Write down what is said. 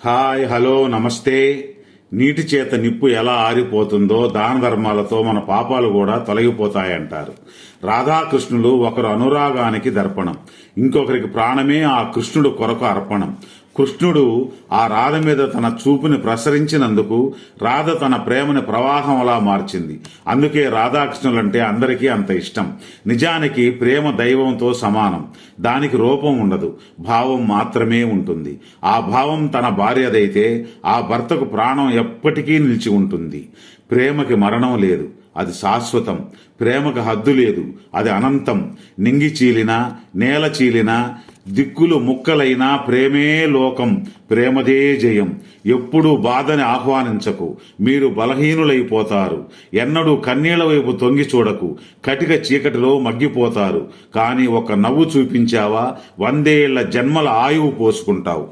Hi, hello, నమస్తే. నీటి చేత నిప్పు ఎలా ఆరిపోతుందో దాన ధర్మాలతో మన పాపాలు కూడా తొలగిపోతాయంటారు. రాధాకృష్ణులు ఒకరు అనురాగానికి దర్పణం, ఇంకొకరికి ప్రాణమే ఆ కృష్ణుడు కొరకు అర్పణం. కృష్ణుడు ఆ రాధ మీద తన చూపుని ప్రసరించినందుకు రాధ తన ప్రేమని ప్రవాహంలా మార్చింది. అందుకే రాధాకృష్ణులంటే అందరికీ అంత ఇష్టం. నిజానికి ప్రేమ దైవంతో సమానం. దానికి రూపం ఉండదు, భావం మాత్రమే ఉంటుంది. ఆ భావం తన భార్యదైతే ఆ భర్తకు ప్రాణం ఎప్పటికీ నిలిచి ఉంటుంది. ప్రేమకి మరణం లేదు, అది శాశ్వతం. ప్రేమకు హద్దు లేదు, అది అనంతం. నింగి చీలినా నేల చీలినా దిక్కులు ముక్కలైనా ప్రేమే లోకం, ప్రేమదే జయం. ఎప్పుడూ బాధని ఆహ్వానించకు, మీరు బలహీనులైపోతారు. ఎన్నడూ కన్నీళ్ల వైపు తొంగి చూడకు, కటిక చీకటిలో మగ్గిపోతారు. కానీ ఒక నవ్వు చూపించావా 100 ఏళ్ల జన్మల ఆయువు పోసుకుంటావు.